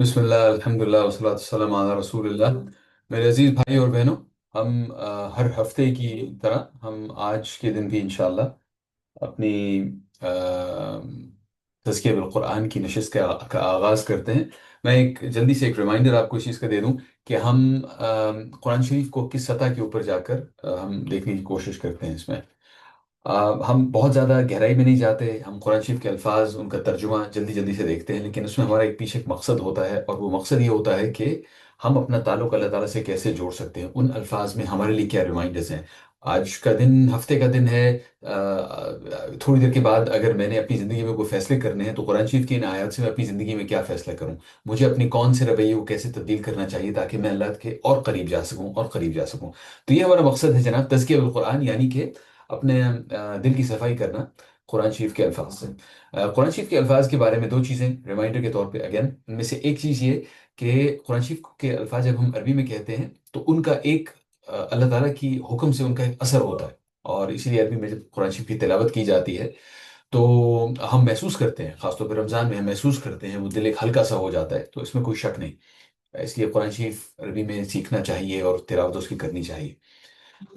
बिस्मिल्लाह अल्हम्दुलिल्लाह वस्सलातु वस्सलामु अला रसूलिल्लाह। मेरे अजीज भाई और बहनों, हम हर हफ्ते की तरह हम आज के दिन भी इंशाअल्लाह अपनी तज़किया बिल कुरान की नशिस्त का आगाज़ करते हैं। मैं एक रिमाइंडर आपको इस चीज़ का दे दूं कि हम कुरान शरीफ को किस सतह के ऊपर जाकर हम देखने की कोशिश करते हैं इसमें। हम बहुत ज़्यादा गहराई में नहीं जाते। हम कुरान शरीफ के अल्फाज, उनका तर्जुमा जल्दी जल्दी से देखते हैं, लेकिन उसमें हमारा एक पीछे एक मकसद होता है, और वो मकसद ये होता है कि हम अपना ताल्लुक अल्लाह ताला से कैसे जोड़ सकते हैं। उन अल्फाज में हमारे लिए क्या रिमाइंडर्स हैं। आज का दिन हफ्ते का दिन है। थोड़ी देर के बाद अगर मैंने अपनी ज़िंदगी में कोई फैसले करने हैं तो कुरान शरीफ की इन आयत से मैं अपनी ज़िंदगी में क्या फ़ैसला करूं। मुझे अपनी कौन से रवैये को कैसे तब्दील करना चाहिए ताकि मैं अल्लाह के और करीब जा सकूं और करीब जा सकूं। तो ये हमारा मकसद है जनाब, तज़किया बिल कुरान, यानी कि अपने दिल की सफाई करना कुरान शरीफ के अल्फाज से। कुरान शरीफ के अल्फाज के बारे में दो चीज़ें रिमाइंडर के तौर पे अगेन, उनमें से एक चीज़ ये कि कुरान शरीफ के अल्फाज जब हम अरबी में कहते हैं तो उनका एक अल्लाह ताला की हुक्म से उनका एक असर होता है। और इसीलिए अरबी में जब कुरान शरीफ की तिलावत की जाती है तो हम महसूस करते हैं, खासतौर पर रमज़ान में हम महसूस करते हैं, वो दिल एक हल्का सा हो जाता है। तो इसमें कोई शक नहीं। इसलिए कुरान शरीफ अरबी में सीखना चाहिए और तिलावत उसकी करनी चाहिए।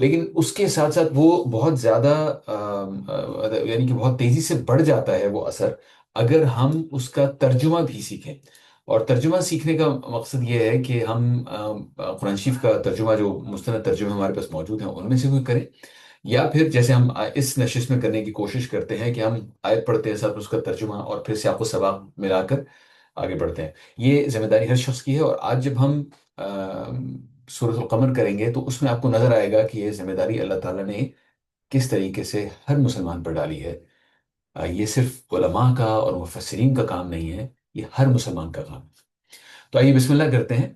लेकिन उसके साथ साथ वो बहुत ज़्यादा यानी कि बहुत तेज़ी से बढ़ जाता है वो असर अगर हम उसका तर्जुमा भी सीखें। और तर्जुमा सीखने का मकसद ये है कि हम कुरान शरीफ का तर्जुमा, जो मुस्तनद तर्जुमे हमारे पास मौजूद हैं, उनमें से कोई करें, या फिर जैसे हम इस नशिश में करने की कोशिश करते हैं कि हम आयत पढ़ते हैं, साथ में उसका तर्जुमा और फिर सियाक़ सबाक मिलाकर आगे बढ़ते हैं। ये जिम्मेदारी हर शख्स की है। और आज जब हम सूरत कमर करेंगे तो उसमें आपको नजर आएगा कि ये जिम्मेदारी अल्लाह ताला ने किस तरीके से हर मुसलमान पर डाली है। ये सिर्फ उलमा का और मुफस्सिरीन का काम नहीं है, ये हर मुसलमान का काम है। तो आइए बिस्मिल्लाह करते हैं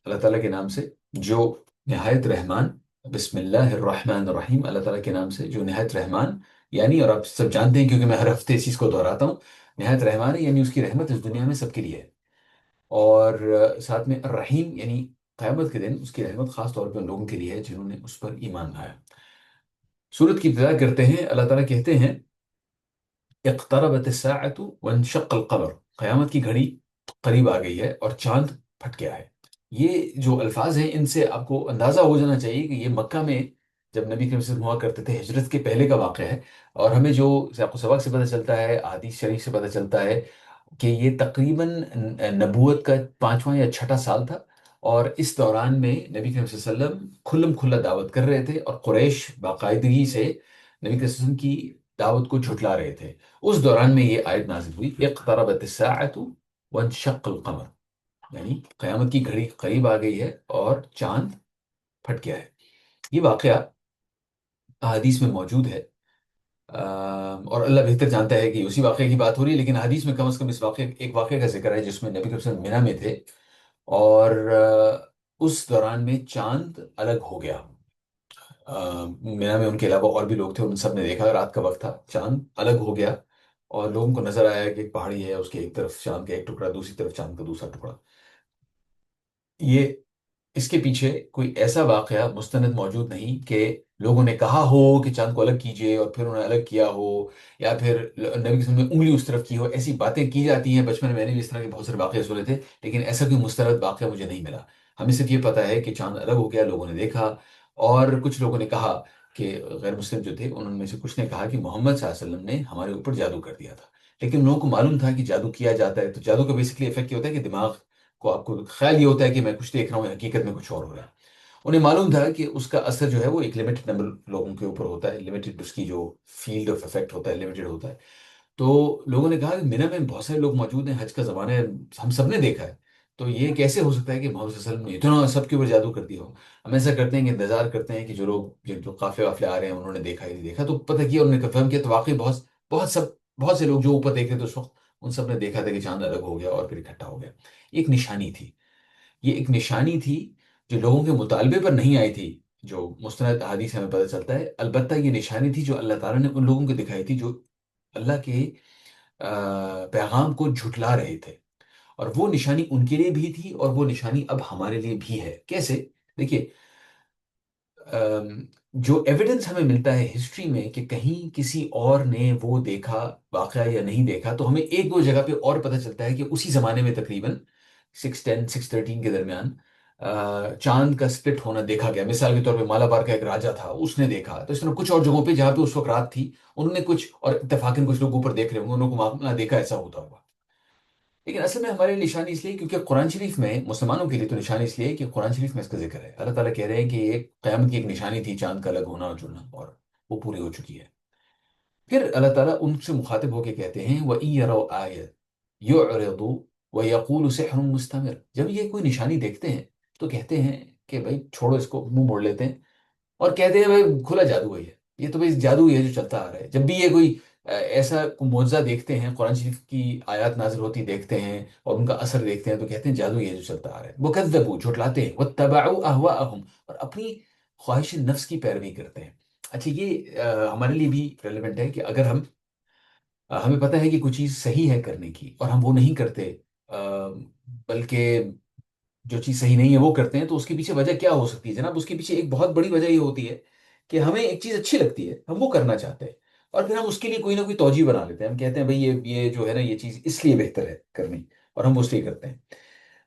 अल्लाह ताला के नाम से, जो निहायत रहमान। बिस्मिल्लाहिर्रहमानिर्रहीम, अल्लाह ताला के नाम से जो निहायत रहमान, यानी, और आप सब जानते हैं क्योंकि मैं हर हफ्ते इस चीज़ को दोहराता हूँ, निहायत रहमान है यानी उसकी रहमत इस दुनिया में सबके लिए है। और साथ में रहीम यानी क़यामत के दिन उसकी रहमत खास तौर पर उन लोगों के लिए है जिन्होंने उस पर ईमान लाया। सूरत की इब्तिदा करते हैं, अल्लाह ताला कहते हैं इक़्तरबत अस्साअतु वन्शक़्क़ल क़मर, क़यामत की घड़ी करीब आ गई है और चांद फट गया है। ये जो अल्फाज हैं इनसे आपको अंदाज़ा हो जाना चाहिए कि ये मक्का में जब नबी के हुआ करते थे, हिजरत के पहले का वाक़या है। और हमें जो सबक से पता चलता है, हदीस शरीफ से पता चलता है कि ये तकरीबन नबूवत का पांचवा या छठा साल था। और इस दौरान में नबी करीम सल्लल्लाहु अलैहि वसल्लम खुल्लम खुल्ला दावत कर रहे थे और कुरैश बाकायदगी से नबी करीम सल्लल्लाहु अलैहि वसल्लम की दावत को झुठला रहे थे। उस दौरान में ये आयत नाजिल हुई, इक़्तरबत अस्साअतु वन्शक़्क़ल क़मर, यानी क़यामत की घड़ी करीब आ गई है और चांद फट गया है। ये वाक़या हदीस में मौजूद है। और अल्लाह बेहतर जानता है कि उसी वाक़े की बात हो रही है, लेकिन हदीस में कम से कम इस वाक़े एक वाक़े का जिक्र है जिसमें नबी वसल्लम मिना में थे और उस दौरान में चांद अलग हो गया। मिना में उनके अलावा और भी लोग थे, उन सब ने देखा, रात का वक्त था, चांद अलग हो गया। और लोगों को नजर आया कि एक पहाड़ी है, उसके एक तरफ चांद का एक टुकड़ा, दूसरी तरफ चांद का दूसरा टुकड़ा। ये इसके पीछे कोई ऐसा वाकया मुस्तनद मौजूद नहीं कि लोगों ने कहा हो कि चांद को अलग कीजिए और फिर उन्होंने अलग किया हो, या फिर नबी की सुन्नत में उंगली उस तरफ की हो। ऐसी बातें की जाती हैं, बचपन में मैंने भी इस तरह के बहुत सारे वाकये सुने थे, लेकिन ऐसा कोई मुस्तनद वाकया मुझे नहीं मिला। हमें सिर्फ ये पता है कि चांद अलग हो गया, लोगों ने देखा। और कुछ लोगों ने कहा कि गैर मुस्लिम जो थे उन्होंने में से कुछ ने कहा कि मोहम्मद सल्लल्लाहु अलैहि वसल्लम ने हमारे ऊपर जादू कर दिया था। लेकिन लोगों को मालूम था कि जादू किया जाता है। तो जादू का बेसिकली इफेक्ट ये होता है कि दिमाग को, आपको ख्याल ये होता है कि मैं कुछ देख रहा हूँ, हकीकत में कुछ और हो रहा है। उन्हें मालूम था कि उसका असर जो है वो एक लिमिटेड नंबर लोगों के ऊपर होता है, लिमिटेड, उसकी जो फील्ड ऑफ इफेक्ट होता है लिमिटेड होता है। तो लोगों ने कहा कि मिना में बहुत सारे लोग मौजूद हैं, हज का ज़माना है, हम सब ने देखा है। तो ये कैसे हो सकता है कि मोहम्मद सल्लल्लाहु अलैहि वसल्लम ने इतना सबके ऊपर जादू कर दिया हो। हम ऐसा करते हैं कि इंतजार करते हैं कि जो लोग, जो काफिले वाफिले आ रहे हैं, उन्होंने देखा ही नहीं देखा। तो पता किया, उन्होंने कंफर्म किया, तो वाकई बहुत से लोग जो ऊपर देख रहे थे उस वक्त, उन सब ने देखा था कि चांद अलग हो गया और फिर इकट्ठा हो गया। एक निशानी थी, ये एक निशानी थी जो लोगों के मुतालबे पर नहीं आई थी, जो मुस्तनद हदीस हमें पता चलता है। अलबत्ता ये निशानी थी जो अल्लाह ताला ने उन लोगों को दिखाई थी जो अल्लाह के पैगाम को झुठला रहे थे। और वो निशानी उनके लिए भी थी और वो निशानी अब हमारे लिए भी है। कैसे? देखिए, जो एविडेंस हमें मिलता है हिस्ट्री में कि कहीं किसी और ने वो देखा वाकया या नहीं देखा, तो हमें एक दो जगह पे और पता चलता है कि उसी जमाने में तकरीबन 6:10 6:13 के दरमियान चांद का स्प्लिट होना देखा गया। मिसाल के तौर पे मालाबार का एक राजा था, उसने देखा। तो इस तरह कुछ और जगहों पे जहाँ पे उस वक्त रात थी, उन्होंने कुछ, और इत्तेफाकन कुछ लोग ऊपर देख रहे होंगे, उन्होंने मामला देखा ऐसा होता हुआ। लेकिन असल में हमारे लिए निशानी इसलिए क्योंकि कुरान शरीफ में, मुसलमानों के लिए तो निशानी इसलिए है कि कुरान शरीफ में इसका जिक्र है। अल्लाह ताला कह रहे हैं कि ये क़यामत की एक निशानी थी, चांद का अलग होना और जुड़ना, और वो पूरी हो चुकी है। फिर अल्लाह ताला उनसे मुखातिब होकर कहते हैं, व इन यरौ आयत युरिदु व यकूलु सिह्रुन मुस्तमिर। जब ये कोई निशानी देखते हैं तो कहते हैं कि भाई छोड़ो इसको, मुंह मोड़ लेते हैं, और कहते हैं भाई खुला जादू है ये तो भाई जादू ही है जो चलता आ रहा है। जब भी ये कोई ऐसा मुआजा देखते हैं, कुरान शरीफ की आयत नाजिल होती देखते हैं और उनका असर देखते हैं, तो कहते हैं जादू ही है जो चलता आ रहा है। वो कज़्ज़बू, झुठलाते हैं, वत्तबअू अहवाअहुम, और अपनी ख्वाहिश नफ्स की पैरवी करते हैं। अच्छा, ये हमारे लिए भी रेलेवेंट है कि अगर हमें पता है कि कुछ चीज़ सही है करने की और हम वो नहीं करते, बल्कि जो चीज़ सही नहीं है वो करते हैं, तो उसके पीछे वजह क्या हो सकती है जनाब? उसके पीछे एक बहुत बड़ी वजह ये होती है कि हमें एक चीज़ अच्छी लगती है, हम वो करना चाहते हैं, और फिर हम उसके लिए कोई ना कोई तौजीह बना लेते हैं। हम कहते हैं भाई ये जो है ना, ये चीज़ इसलिए बेहतर है करनी, और हम वो इसलिए करते हैं।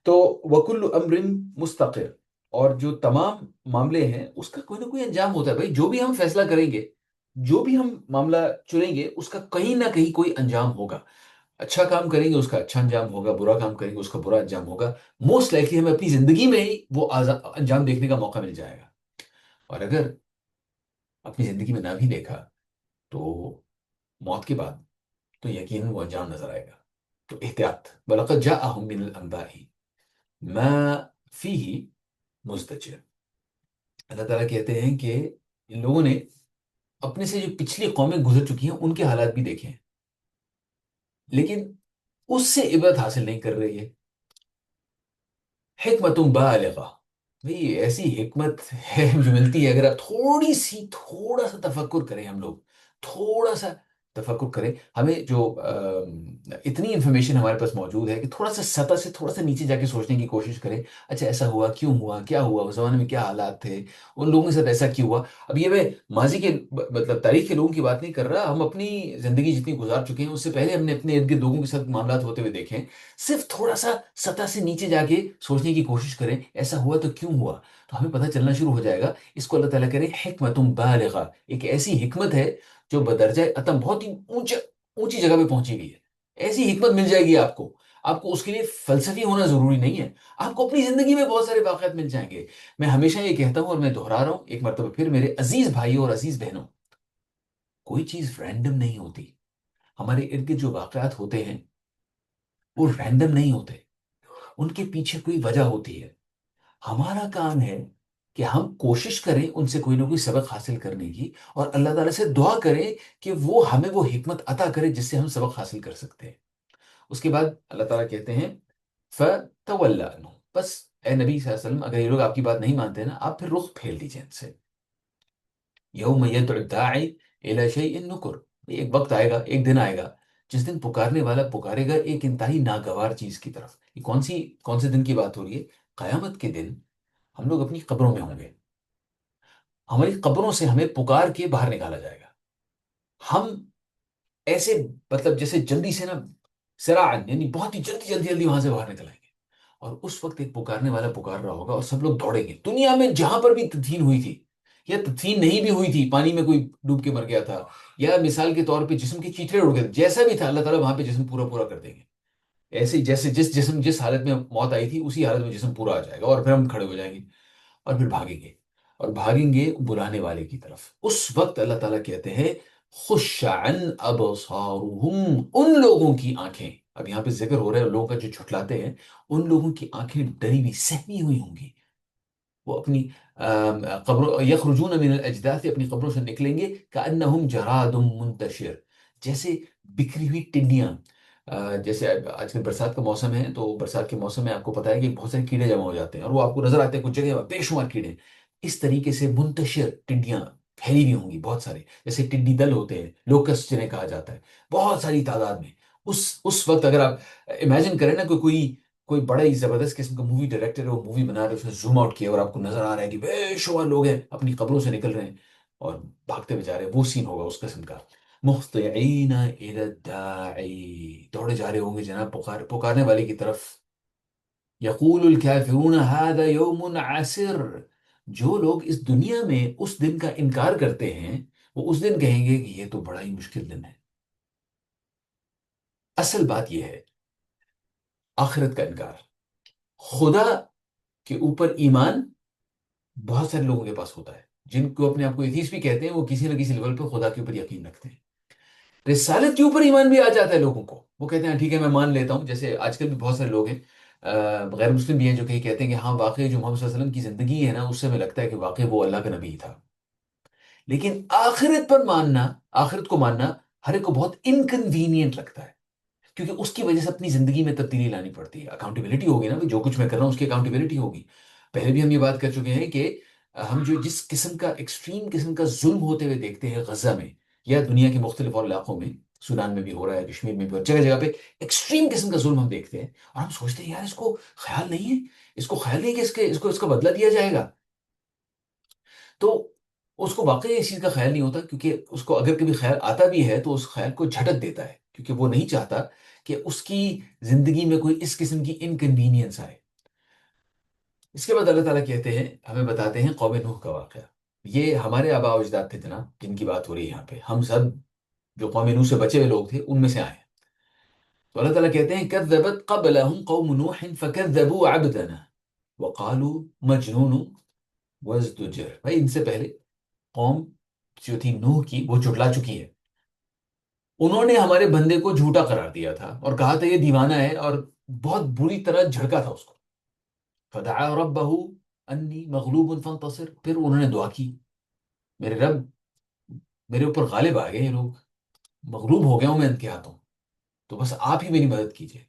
तो वकुल्लु अम्रिन मुस्तकिर, और जो तमाम मामले हैं उसका कोई ना कोई अंजाम होता है। भाई जो भी हम फैसला करेंगे, जो भी हम मामला चुनेंगे, उसका कहीं ना कहीं कोई अंजाम होगा। अच्छा काम करेंगे उसका अच्छा अंजाम होगा, बुरा काम करेंगे उसका बुरा अंजाम होगा। मोस्ट लाइकली हमें अपनी जिंदगी में ही वो अंजाम देखने का मौका मिल जाएगा। और अगर अपनी जिंदगी में ना भी देखा, तो मौत के बाद तो यकीनन वो अंजाम नजर आएगा। तो एहतियात, वलक़द जाअहुम मिनल अंबाइ मा फीही मुज़दजिर। अल्लाह ताला कहते हैं कि इन लोगों ने अपने से जो पिछली कौमें गुजर चुकी हैं उनके हालात भी देखे हैं, लेकिन उससे इबरत हासिल नहीं कर रही है। हिकमतुम बालिगा, भाई ऐसी हिकमत है जो मिलती है अगर आप थोड़ा सा तफक्कुर करें। हम लोग थोड़ा सा तफक्कुर करें, हमें जो इतनी इंफॉर्मेशन हमारे पास मौजूद है कि थोड़ा सा सतह से थोड़ा सा नीचे जाके सोचने की कोशिश करें। अच्छा ऐसा हुआ, क्यों हुआ, क्या हुआ, उस जमाने में क्या हालात थे, उन लोगों के साथ ऐसा क्यों हुआ। अब ये मैं माजी के मतलब तारीख के लोगों की बात नहीं कर रहा, हम अपनी जिंदगी जितनी गुजार चुके हैं उससे पहले हमने अपने इर्द गिर्द लोगों के साथ मामला होते हुए देखे हैं। सिर्फ थोड़ा सा सतह से नीचे जाके सोचने की कोशिश करें, ऐसा हुआ तो क्यों हुआ, तो हमें पता चलना शुरू हो जाएगा। इसको अल्लाह ताला कह रहे हैं हिकमतुम बालिगा, एक ऐसी हिकमत है जो बदरजा अतम बहुत ही ऊंची जगह पे पहुंची गई है। ऐसी हिकमत मिल जाएगी आपको। आपको उसके लिए फलसफी होना जरूरी नहीं है, आपको अपनी जिंदगी में बहुत सारे वाकयात मिल जाएंगे। मैं हमेशा ये कहता हूं और मैं दोहरा रहा हूं एक मरतबा फिर, मेरे अजीज भाइयों और अजीज बहनों, कोई चीज रैंडम नहीं होती। हमारे इर्द गिर्द जो वाकयात होते हैं वो रैंडम नहीं होते, उनके पीछे कोई वजह होती है। हमारा काम है कि हम कोशिश करें उनसे कोई ना कोई सबक हासिल करने की, और अल्लाह ताला से दुआ करें कि वो हमें वो हिकमत अता करे जिससे हम सबक हासिल कर सकते हैं। उसके बाद अल्लाह ताला कहते हैं फ़तवल्ला अन्हुम, बस ए नबी सल्लल्लाहु अलैहि वसल्लम, अगर ये लोग आपकी बात नहीं मानते ना, आप फिर रुख फेर दीजिए इनसे। यौम यदउ दाई इला शैइन नुकुर, एक वक्त आएगा, एक दिन आएगा जिस दिन पुकारने वाला पुकारेगा एक इंतहाई नागवार चीज की तरफ। ये कौन से दिन की बात हो रही है? कयामत के दिन हम लोग अपनी कब्रों में होंगे, हमारी कब्रों से हमें पुकार के बाहर निकाला जाएगा। हम ऐसे मतलब जैसे जल्दी से ना, सराअन यानी बहुत ही जल्दी जल्दी जल्दी वहां से बाहर निकल आएंगे। और उस वक्त एक पुकारने वाला पुकार रहा होगा और सब लोग दौड़ेंगे। दुनिया में जहां पर भी तदफीन हुई थी, या तदफीन नहीं भी हुई थी, पानी में कोई डूब के मर गया था, या मिसाल के तौर पे जिस्म के चीथड़े उड़ गए, जैसा भी था, अल्लाह ताला वहां पे जिस्म पूरा पूरा कर देंगे। ऐसे ही जैसे जिस हालत में मौत आई थी उसी हालत में जिस्म पूरा आ जाएगा, और फिर हम खड़े हो जाएंगे और फिर भागेंगे, और भागेंगे बुलाने वाले की तरफ। उस वक्त अल्लाह ताला कहते हैं खुश्अन अबसारुहुम, उन लोगों की आंखें, अब यहाँ पे जिक्र हो रहा है उन लोगों का जो झुठलाते हैं, उन लोगों की आंखें डरी हुई सहमी हुई होंगी। वो अपनी कब्रों यखरुजून मिनल अजदाथ, अपनी कब्रों से निकलेंगे, कअन्नहुम जरादुम मुंतशिर, जैसे बिखरी हुई टिड्डियां। जैसे आजकल बरसात का मौसम है, तो बरसात के मौसम में आपको पता है कि बहुत सारे कीड़े जमा हो जाते हैं और वो आपको नजर आते हैं कुछ जगह बेशुमार कीड़े। इस तरीके से मुंतशिर टिड्डियां फैली हुई होंगी बहुत सारे, जैसे टिड्डी दल होते हैं, लोकस्ट जिन्हें कहा जाता है, बहुत सारी तादाद में। उस वक्त अगर आप इमेजिन करें ना, कोई कोई बड़ा ही जबरदस्त किस्म का मूवी डायरेक्टर है, वो मूवी बना रहे हैं, उसने जूम आउट किया और आपको नजर आ रहा है कि बेशुमार लोग हैं अपनी कब्रों से निकल रहे हैं और भागते हुए जा रहे हैं, वो सीन होगा उस किस्म का। मुहतिईन इला दाई, दौड़े जा रहे होंगे जनाब पुकारने वाले की तरफ। یقول الکافرون ھذا یوم عسر، جو لوگ اس دنیا میں اس دن کا انکار کرتے ہیں وہ اس دن کہیں گے کہ یہ تو بڑا ہی مشکل دن ہے۔ اصل بات یہ ہے، آخرت کا انکار، خدا کے اوپر ایمان بہت سارے لوگوں کے پاس ہوتا ہے، جن کو اپنے آپ کو ایتھیسٹ بھی کہتے ہیں، وہ کسی نہ کسی لیول پہ خدا کے اوپر یقین رکھتے ہیں۔ رسالت کے اوپر ایمان بھی آ جاتا ہے لوگوں کو، وہ کہتے ہیں ٹھیک ہے میں مان لیتا ہوں، جیسے آج کل بھی بہت سارے لوگ ہیں غیر مسلم بھی ہیں جو کہ کہتے ہیں کہ ہاں واقعی جو محمد صلی اللہ علیہ وسلم کی زندگی ہے نا، اس سے ہمیں لگتا ہے کہ واقعی وہ اللہ کا نبی تھا۔ لیکن آخرت پر ماننا، آخرت کو ماننا ہر ایک کو بہت انکنوینئنٹ لگتا ہے، کیونکہ اس کی وجہ سے اپنی زندگی میں تبدیلی لانی پڑتی ہے، اکاؤنٹیبلٹی ہوگی نا، جو کچھ میں کر رہا ہوں اس کی اکاؤنٹیبلٹی ہوگی۔ پہلے بھی ہم یہ بات کر چکے ہیں کہ ہم جو جس قسم کا ایکسٹریم قسم کا ظلم ہوتے ہوئے دیکھتے ہیں غزہ میں یا دنیا کے مختلف اور علاقوں میں، سودان میں بھی ہو رہا ہے، کشمیر میں بھی، اور جگہ جگہ پہ ایکسٹریم قسم کا ظلم ہم دیکھتے ہیں، اور ہم سوچتے ہیں یار اس کو خیال نہیں ہے، اس کو خیال نہیں کہ اس کا بدلہ دیا جائے گا، تو اس کو واقعی اس چیز کا خیال نہیں ہوتا، کیونکہ اس کو اگر کبھی خیال آتا بھی ہے تو اس خیال کو جھٹک دیتا ہے، کیونکہ وہ نہیں چاہتا کہ اس کی زندگی میں کوئی اس قسم کی انکنوینئنس آئے۔ اس کے بعد اللہ تعالیٰ کہتے ہیں، ہمیں بتاتے ہیں قوم نوح کا واقعہ۔ یہ ہمارے آباء و اجداد تھے جناب، جن کی بات ہو رہی ہے یہاں پہ، ہم سب جو قوم نوح سے بچے ہوئے لوگ تھے ان میں سے آئے ہیں۔ تو اللہ تعالیٰ کہتے ہیں كذبت قبلهم قوم نوح فكذبوا عبدنا وقالوا مجنون وازدجر، بھائی ان سے پہلے قوم جو تھی نوح کی، وہ جھٹلا چکی ہے، انہوں نے ہمارے بندے کو جھوٹا قرار دیا تھا اور کہا تھا یہ دیوانہ ہے، اور بہت بری طرح جھڑکا تھا اس کو۔ فدعا ربہ انی مغلوب فانتصر، پھر انہوں نے دعا کی، میرے رب میرے اوپر غالب آ گئے یہ لوگ، مغلوب ہو گیا ہوں میں ان کے ہاتھوں، تو بس آپ ہی میری مدد کیجیے۔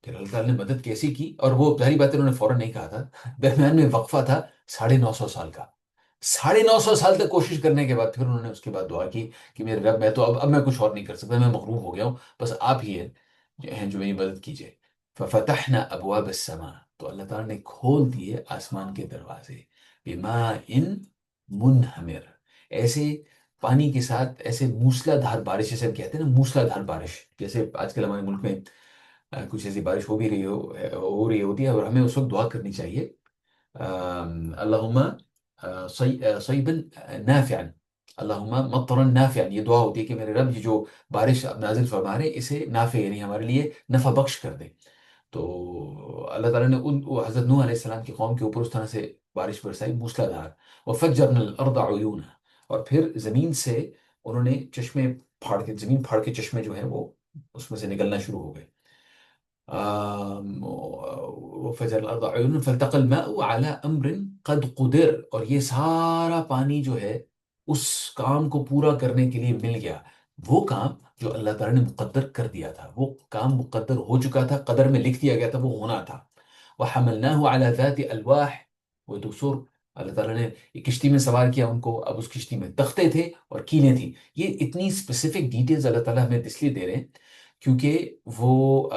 پھر اللہ تعالیٰ نے مدد کیسی کی، اور وہ ظاہری بات ہے انہوں نے فوراً نہیں کہا تھا، درمیان میں وقفہ تھا 950 سال کا، 950 سال تک کوشش کرنے کے بعد پھر انہوں نے اس کے بعد دعا کی کہ میرے رب میں تو اب میں کچھ اور نہیں کر سکتا، میں مغلوب ہو گیا ہوں، بس آپ ہی ہیں جو میری مدد کیجیے۔ ففتحنا ابواب السماء، تو اللہ تعالیٰ نے کھول دیے آسمان کے دروازے، بماء منہمر، ایسے پانی کے ساتھ، ایسے موسلا دھار بارش، جیسے ہم کہتے ہیں نا موسلا دھار بارش، جیسے آج کل ہمارے ملک میں کچھ ایسی بارش ہو بھی رہی ہو رہی ہوتی ہے، اور ہمیں اس وقت دعا کرنی چاہیے، اللہم صیبا نافعا، اللہم مطرا نافعا، یہ دعا ہوتی ہے کہ میرے رب یہ جو بارش آپ نازل فرما رہے ہیں اسے نافع یعنی ہمارے لیے نفع بخش کر دے۔ تو اللہ تعالیٰ نے حضرت نوح علیہ السلام کی قوم کے اوپر اس طرح سے بارش برسائی موسلا دھار، وفجرنا الارض عیونا، اور پھر زمین سے انہوں نے چشمے پھاڑ کے، زمین پھاڑ کے چشمے جو ہیں وہ اس میں سے نکلنا شروع ہو گئے۔ وفجر الارض عیونا فالتقى الماء على امر قد قدر، اور یہ سارا پانی جو ہے اس کام کو پورا کرنے کے لیے مل گیا، وہ کام جو اللہ تعالیٰ نے مقدر کر دیا تھا، وہ کام مقدر ہو چکا تھا، قدر میں لکھ دیا گیا تھا، وہ ہونا تھا۔ وحملناه على ذات الواح ودسر، اللہ تعالیٰ نے ایک کشتی میں سوار کیا ان کو، اب اس کشتی میں تختے تھے اور کیلیں تھیں۔ یہ اتنی اسپیسیفک ڈیٹیلز اللہ تعالیٰ ہمیں اس لیے دے رہے ہیں کیونکہ وہ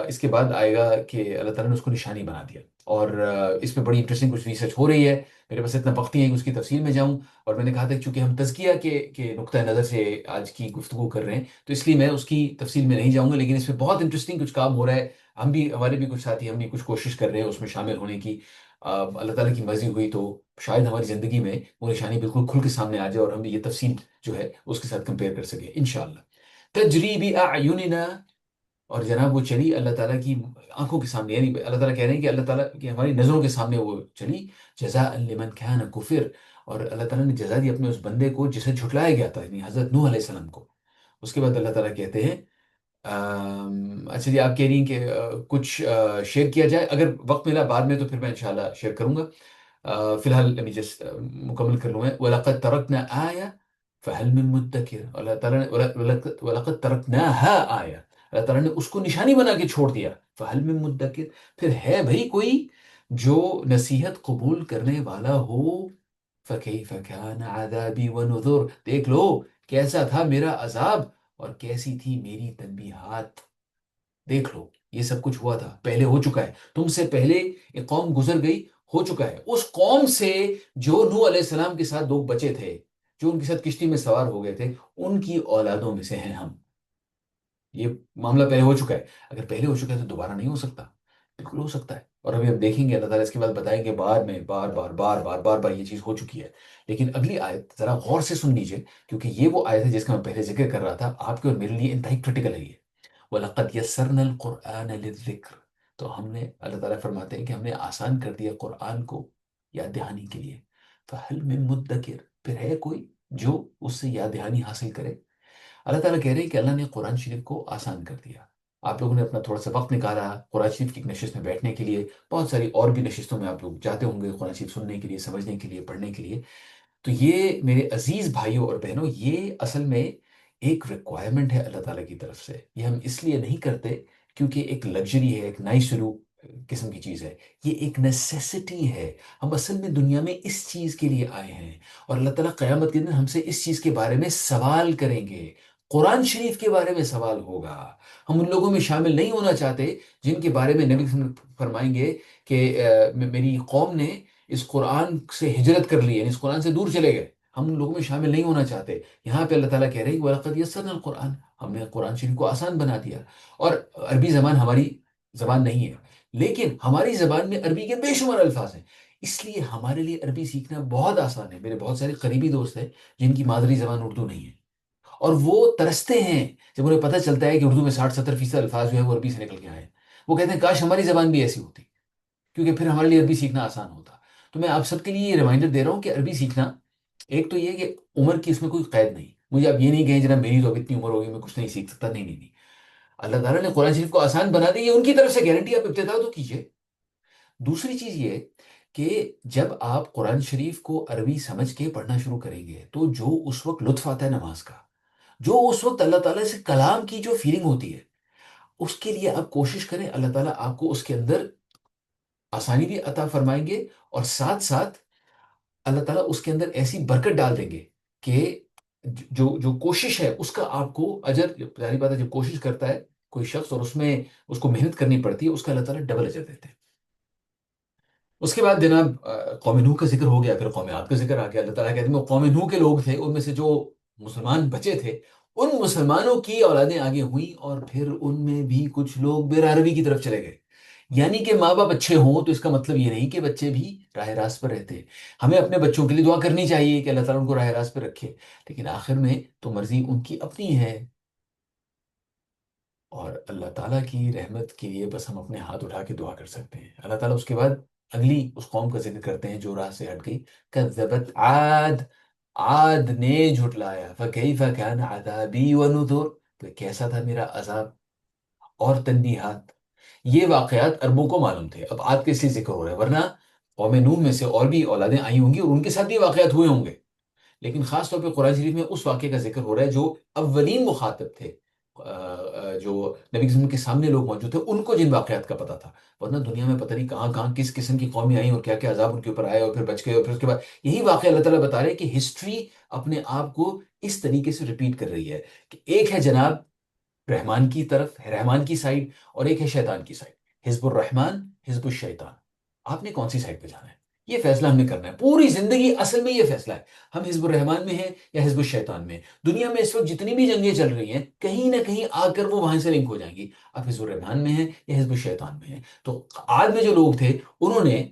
اس کے بعد آئے گا کہ اللہ تعالیٰ نے اس کو نشانی بنا دیا، اور اس میں بڑی انٹرسٹنگ کچھ ریسرچ ہو رہی ہے، میرے پاس اتنا وقت نہیں ہے کہ اس کی تفصیل میں جاؤں، اور میں نے کہا تھا کہ چونکہ ہم تزکیہ کے نقطہ نظر سے آج کی گفتگو کر رہے ہیں تو اس لیے میں اس کی تفصیل میں نہیں جاؤں گا، لیکن اس میں بہت انٹرسٹنگ کچھ کام ہو رہا ہے، ہم بھی، ہمارے بھی کچھ ساتھی، ہم بھی کچھ کوشش کر رہے ہیں اس میں شامل ہونے کی، اللہ تعالیٰ کی مرضی ہوئی تو شاید ہماری زندگی میں وہ نشانی بالکل کھل کے سامنے آ جائے اور ہم یہ تفصیل جو ہے اس کے ساتھ کمپیئر کر سکیں انشاءاللہ۔ تجری بأعیننا، اور جناب وہ چلی اللہ تعالیٰ کی آنکھوں کے سامنے، یعنی اللہ تعالیٰ کہہ رہے ہیں کہ اللہ تعالیٰ کی ہماری نظروں کے سامنے وہ چلی، جزاء لمن کان کفر، اور اللہ تعالیٰ نے جزا دی اپنے اس بندے کو جسے جھٹلایا گیا تھا، یعنی حضرت نوح علیہ السلام کو۔ اس کے بعد اللہ تعالیٰ کہتے ہیں اچھا جی، آپ کہہ رہی ہیں کہ کچھ شیئر کیا جائے، اگر وقت ملا بعد میں تو پھر میں انشاءاللہ شیئر کروں گا، فی الحال میں جس مکمل کر لوں میں، وَلَقَدْ تَرَكْنَا آيَةً فَهَلْ مِن مُدَّكِرٍ، اللہ تعالیٰ نے وَلَقَدْ تَرَكْنَاهَا آيَةً، اللہ تعالیٰ نے اس کو نشانی بنا کے چھوڑ دیا، فَهَلْ مِن مُدَّكِرٍ، پھر ہے بھئی کوئی جو نصیحت قبول کرنے والا ہو، فَكَيْفَ كَانَ عَذَابِي وَنُذُرْ، دیکھ لو کیسا تھا میرا عذاب اور کیسی تھی میری تنبیہات، دیکھ لو یہ سب کچھ ہوا تھا، پہلے ہو چکا ہے، تم سے پہلے ایک قوم گزر گئی، ہو چکا ہے، اس قوم سے جو نوح علیہ السلام کے ساتھ لوگ بچے تھے، جو ان کے ساتھ کشتی میں سوار ہو گئے تھے، ان کی اولادوں میں سے ہیں ہم، یہ معاملہ پہلے ہو چکا ہے، اگر پہلے ہو چکا ہے تو دوبارہ نہیں ہو سکتا، بالکل ہو سکتا ہے۔ اور ابھی ہم دیکھیں گے اللہ تعالیٰ اس کے بعد بتائیں گے بار میں بار بار بار بار بار بار یہ چیز ہو چکی ہے. لیکن اگلی آیت ذرا غور سے سن لیجئے، کیونکہ یہ وہ آیت ہے جس کا میں پہلے ذکر کر رہا تھا، آپ کے اور میرے لیے انتہائی کریٹیکل ہے یہ. وَلَقَدْ يَسَّرْنَا الْقُرْآنَ لِلذِّكْرِ. تو ہم نے، اللہ تعالیٰ فرماتے ہیں کہ ہم نے آسان کر دیا قرآن کو یاد دہانی کے لیے. فَهَلْ مِن مُدَّكِرٍ. پھر ہے کوئی جو اس سے یاد دہانی حاصل کرے؟ اللہ تعالیٰ کہہ رہے ہیں کہ اللہ نے قرآن شریف کو آسان کر دیا. آپ لوگوں نے اپنا تھوڑا سا وقت نکالا قرآن شریف کی ایک نشست میں بیٹھنے کے لیے. بہت ساری اور بھی نشستوں میں آپ لوگ جاتے ہوں گے قرآن شریف سننے کے لیے، سمجھنے کے لیے، پڑھنے کے لیے. تو یہ میرے عزیز بھائیوں اور بہنوں، یہ اصل میں ایک ریکوائرمنٹ ہے اللہ تعالیٰ کی طرف سے. یہ ہم اس لیے نہیں کرتے کیونکہ ایک لگژری ہے، ایک نئی سلوک قسم کی چیز ہے. یہ ایک نیسیسٹی ہے. ہم اصل میں دنیا میں اس چیز کے لیے آئے ہیں، اور اللہ تعالیٰ قیامت کے دن ہم سے اس چیز کے بارے میں سوال کریں گے. قرآن شریف کے بارے میں سوال ہوگا. ہم ان لوگوں میں شامل نہیں ہونا چاہتے جن کے بارے میں نبی صلی اللہ علیہ وسلم فرمائیں گے کہ میری قوم نے اس قرآن سے ہجرت کر لی، یعنی اس قرآن سے دور چلے گئے. ہم ان لوگوں میں شامل نہیں ہونا چاہتے. یہاں پہ اللہ تعالیٰ کہہ رہے ہیں وَلَقَدْ يَسَّرْنَا الْقُرْآنَ. ہم نے قرآن شریف کو آسان بنا دیا. اور عربی زبان ہماری زبان نہیں ہے، لیکن ہماری زبان میں عربی کے بے شمار الفاظ ہیں. اس لیے ہمارے لیے عربی سیکھنا بہت آسان ہے. میرے بہت سارے قریبی دوست ہیں جن کی مادری زبان اردو نہیں ہے، اور وہ ترستے ہیں جب انہیں پتہ چلتا ہے کہ اردو میں 60-70% الفاظ جو ہے وہ عربی سے نکل کے آئے ہیں. وہ کہتے ہیں کاش ہماری زبان بھی ایسی ہوتی، کیونکہ پھر ہمارے لیے عربی سیکھنا آسان ہوتا. تو میں آپ سب کے لیے یہ ریمائنڈر دے رہا ہوں کہ عربی سیکھنا، ایک تو یہ کہ عمر کی اس میں کوئی قید نہیں. مجھے آپ یہ نہیں کہیں جناب میری تو اب اتنی عمر ہوگی میں کچھ نہیں سیکھ سکتا. نہیں نہیں نہیں. اللہ تعالیٰ نے قرآن شریف کو آسان بنا دی، یہ ان کی طرف سے گارنٹی. آپ ابتدا تو کیجئے. دوسری چیز یہ کہ جب آپ قرآن شریف کو عربی سمجھ کے پڑھنا شروع کریں گے تو جو اس وقت لطف آتا ہے نماز کا، جو اس وقت اللہ تعالیٰ سے کلام کی جو فیلنگ ہوتی ہے، اس کے لیے آپ کوشش کریں. اللہ تعالیٰ آپ کو اس کے اندر آسانی بھی عطا فرمائیں گے، اور ساتھ ساتھ اللہ تعالیٰ اس کے اندر ایسی برکت ڈال دیں گے کہ جو جو کوشش ہے اس کا آپ کو اجر. ظاہری بات ہے جب کوشش کرتا ہے کوئی شخص اور اس میں اس کو محنت کرنی پڑتی ہے، اس کا اللہ تعالیٰ ڈبل اجر دیتے ہیں. اس کے بعد جناب قوم نوح کا ذکر ہو گیا، پھر قوم عاد کا ذکر آ گیا. اللہ تعالیٰ کہتے ہیں وہ قوم نوح کے لوگ تھے، ان میں سے جو مسلمان بچے تھے ان مسلمانوں کی اولادیں آگے ہوئیں، اور پھر ان میں بھی کچھ لوگ بےراروی کی طرف چلے گئے. یعنی کہ ماں باپ اچھے ہوں تو اس کا مطلب یہ نہیں کہ بچے بھی راہ راست پر رہتے ہیں. ہمیں اپنے بچوں کے لیے دعا کرنی چاہیے کہ اللہ تعالیٰ ان کو راہ راست پر رکھے، لیکن آخر میں تو مرضی ان کی اپنی ہے. اور اللہ تعالیٰ کی رحمت کے لیے بس ہم اپنے ہاتھ اٹھا کے دعا کر سکتے ہیں. اللہ تعالیٰ اس کے بعد اگلی اس قوم کا ذکر کرتے ہیں جو راہ سے ہٹ گئی. کذبت عاد. عاد نے جھٹلایا. فکیف کان عذابی ونذر. تو کیسا تھا میرا عذاب اور تنبیہات. یہ واقعات عربوں کو معلوم تھے. اب عاد کے اس لیے ذکر ہو رہا ہے، ورنہ قوم نوح میں سے اور بھی اولادیں آئی ہوں گی اور ان کے ساتھ بھی واقعات ہوئے ہوں گے. لیکن خاص طور پہ قرآن شریف میں اس واقعے کا ذکر ہو رہا ہے جو اولین مخاطب تھے، جو نبی کے کے سامنے لوگ موجود تھے، ان کو جن واقعات کا پتہ تھا. ورنہ دنیا میں پتہ نہیں کہاں کہاں کس قسم کی قومیں آئیں اور کیا کیا عذاب ان کے اوپر آئے اور پھر بچ گئے. اور پھر اس کے بعد یہی واقعہ اللہ تعالیٰ بتا رہے ہیں کہ ہسٹری اپنے آپ کو اس طریقے سے ریپیٹ کر رہی ہے کہ ایک ہے جناب رحمان کی طرف، رحمان کی سائڈ، اور ایک ہے شیطان کی سائڈ. حزب الرحمان، حزب الشیطان. آپ نے کون سی سائڈ پہ جانا ہے؟ یہ فیصلہ ہم نے کرنا ہے. پوری زندگی اصل میں یہ فیصلہ ہے، ہم حزب الرحمان میں ہیں یا حزب الشیطان میں. دنیا میں اس وقت جتنی بھی جنگیں چل رہی ہیں کہیں نہ کہیں آ کر وہ وہاں سے لنک ہو جائیں گی. آپ حزب الرحمان میں ہیں یا حزب الشیطان میں ہیں. تو آج میں جو لوگ تھے انہوں نے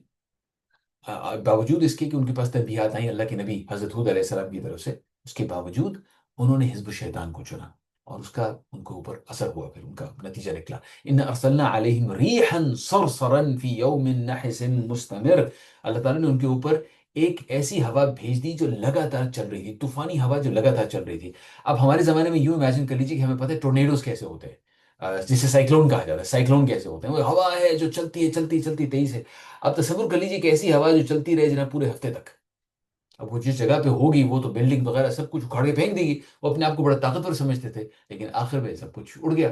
باوجود اس کے کہ ان کے پاس تنبیہات آئیں اللہ کے نبی حضرت ہود علیہ السلام کی طرف سے، اس کے باوجود انہوں نے حزب الشیطان کو چنا، اور اس کا ان کے اوپر اثر ہوا. پھر ان کا نتیجہ نکلا. ان ارسلنا علیہم ریحا صرصرا فی یوم نحس مستمر. اللہ تعالیٰ نے ان کے اوپر ایک ایسی ہوا بھیج دی جو لگاتار چل رہی تھی، طوفانی ہوا جو لگاتار چل رہی تھی. اب ہمارے زمانے میں یوں امیجن کر لیجیے کہ ہمیں پتہ ہے ٹورنیڈوز کیسے ہوتے ہیں، جسے سائیکلون کہا جاتا ہے. سائیکلون کیسے ہوتے ہیں؟ وہ ہوا ہے جو چلتی ہے چلتی چلتی تیز ہے. اب تصور کر لیجیے کہ ایسی ہوا جو چلتی رہے جناب پورے ہفتے تک. اب وہ جس جگہ پہ ہوگی وہ تو بلڈنگ وغیرہ سب کچھ اکھاڑ کے پھینک دے گی. وہ اپنے آپ کو بڑا طاقتور سمجھتے تھے، لیکن آخر میں سب کچھ اڑ گیا.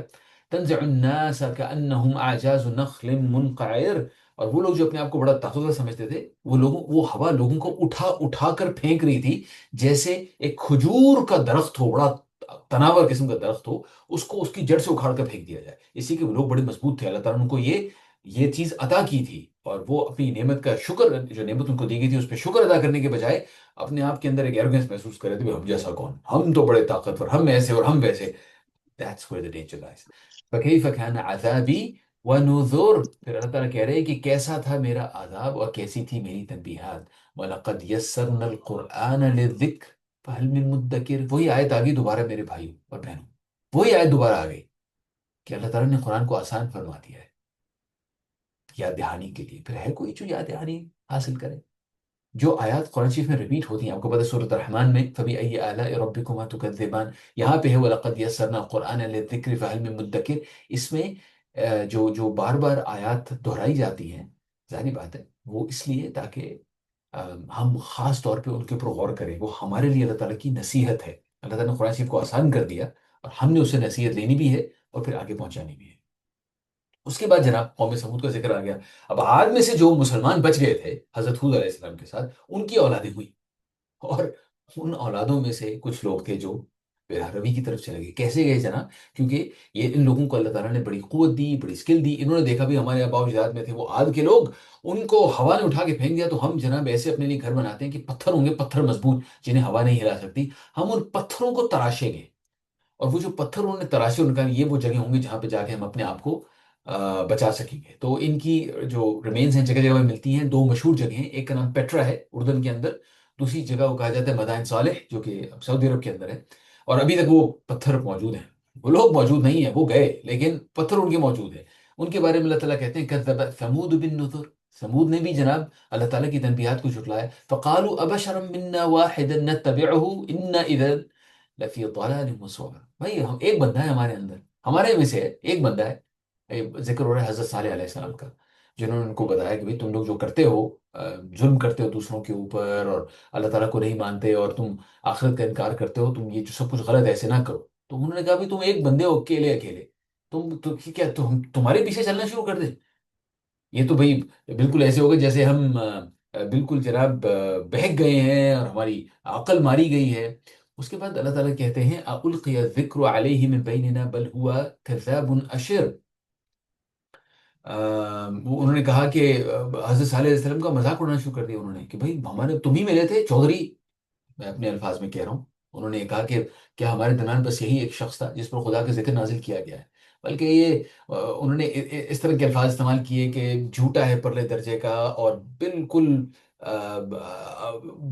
تنزع الناس كأنهم اعجاز نخل منقعر. اور وہ لوگ جو اپنے آپ کو بڑا طاقتور سمجھتے تھے، وہ ہوا لوگوں کو اٹھا اٹھا کر پھینک رہی تھی، جیسے ایک کھجور کا درخت ہو، بڑا تناور قسم کا درخت ہو، اس کو اس کی جڑ سے اکھاڑ کر پھینک دیا جائے. اسی کے وہ لوگ بڑے مضبوط تھے. اللہ تعالیٰ نے ان کو یہ چیز عطا کی تھی، اور وہ اپنی نعمت کا شکر، جو نعمت ان کو دی گئی تھی اس پہ شکر ادا کرنے کے بجائے اپنے آپ کے اندر ایک ایروگنس محسوس کر رہے تھے. ہم جیسا کون، ہم تو بڑے طاقتور، ہم ایسے اور ہم ویسے. That's where the danger lies. فَكَيْفَ كَانَ عَذَابِي वनुज़ुर, फिर अल्लाह ताला कह रहे हैं कि कैसा था मेरा आदाब और कैसी थी मेरी तनबीहात। वलक़द यस्सरनल क़ुरआन लिज़िक्र फहल मिन मुद्दकिर। वही आयत आ गई दोबारा मेरे भाइयों और बहनों, वही आयत दोबारा आ गई कि अल्लाह ताला ने कुरान को आसान फरमा दिया है याद दहानी के लिए। फिर है कोई जो याद दहानी हासिल करे? जो आयत कुरान शरीफ में रिपीट होती हैं, आपको पता है सूरत रहमान में फबी अय्यि आलाइ रब्बिकुमा तुकज़्ज़िबान, यहाँ पे है वलक़द यस्सरना कुरआन लिज़िक्रि फ़हल मिन मुद्दकिर। इसमें जो जो बार बार आयत दोहराई जाती हैं, जाहिर बात है वो इसलिए ताकि अ, हम खास तौर पे उनके ऊपर गौर करें। वो हमारे लिए अल्लाह ताला की नसीहत है। अल्लाह ताला ने कुरान शरीफ को आसान कर दिया और हमने उसे नसीहत लेनी भी है और फिर आगे पहुंचानी भी है। उसके बाद जनाब कौम समूद का जिक्र आ गया। अब आद में से जो मुसलमान बच गए थे हजरत हूद अलैहिस्सलाम के साथ, उनकी औलादें हुई। और उन औलादों में से कुछ लोग थे जो रवि की तरफ चले गए। कैसे गए जनाब? क्योंकि ये इन लोगों को अल्लाह ताला ने बड़ी कुव्वत दी, बड़ी स्किल दी। इन्होंने देखा भी हमारे आबा अजदाद में थे वो आद के लोग, उनको हवा ने उठा के फेंक दिया, तो हम जनाब ऐसे अपने लिए घर बनाते हैं कि पत्थर होंगे, पत्थर मजबूत जिन्हें हवा नहीं हिला सकती। हम उन पत्थरों को तराशेंगे और वो जो पत्थर उन्होंने तराशे, उनका ये वो जगह होंगी जहाँ पे जाके हम अपने आप को बचा सकेंगे। तो इनकी जो रिमेन्स हैं जगह जगह मिलती हैं। दो मशहूर जगह हैं, एक का नाम पेट्रा है उर्दन के अंदर, दूसरी जगह को कहा जाता है मदाइन सालेह जो कि अब सऊदी अरब के अंदर है। और अभी तक वो पत्थर मौजूद हैं। वो लोग मौजूद नहीं है, वो गए, लेकिन पत्थर उनके मौजूद है। उनके बारे में अल्लाह ताला कहते हैं कज़्ज़बत समूद बिन नुज़ुर। समूद ने भी जनाब अल्लाह ताला की तनबीहात को झुटलाया। फ़क़ालू अबशरम मिन्ना वाहिदन नत्तबिउहु इन्ना इज़न लफ़ी ज़लालिम मुबीन। भाई हम एक बंदा है हमारे अंदर, हमारे में से है, एक बंदा है। जिक्र हो रहा है हजरत सालेह अलैहिस्सलाम का, जिन्होंने उनको बताया कि भाई तुम लोग जो करते हो, जुल्म करते हो दूसरों के ऊपर और अल्लाह ताला को नहीं मानते और तुम आखिरत का इनकार करते हो, तुम ये जो सब कुछ गलत है, ऐसे ना करो। तो उन्होंने कहा भाई तुम एक बंदे हो, अकेले अकेले, तुम तो क्या तुम तुम्हारे पीछे चलना शुरू कर दे? ये तो भाई बिल्कुल ऐसे होगा जैसे हम बिल्कुल जनाब बहक गए हैं और हमारी अकल मारी गई है। उसके बाद अल्लाह ताला कहते हैं अउल्क़िय ज़िक्रु अलैहि मिन बैनिना बल हुआ कज़्ज़ाबुन अशिर। वो उन्होंने कहा कि हज़रत सालेह अलैहिस्सलाम का मजाक उड़ाना शुरू कर दिया उन्होंने कि भाई हमारे तुम ही मिले थे चौधरी। मैं अपने अल्फाज में कह रहा हूँ। उन्होंने कहा कि क्या हमारे दरमियान बस यही एक शख्स था जिस पर खुदा का जिक्र नाजिल किया गया है? बल्कि ये उन्होंने इस तरह के अल्फाज इस्तेमाल किए कि झूठा है परले दर्जे का और बिल्कुल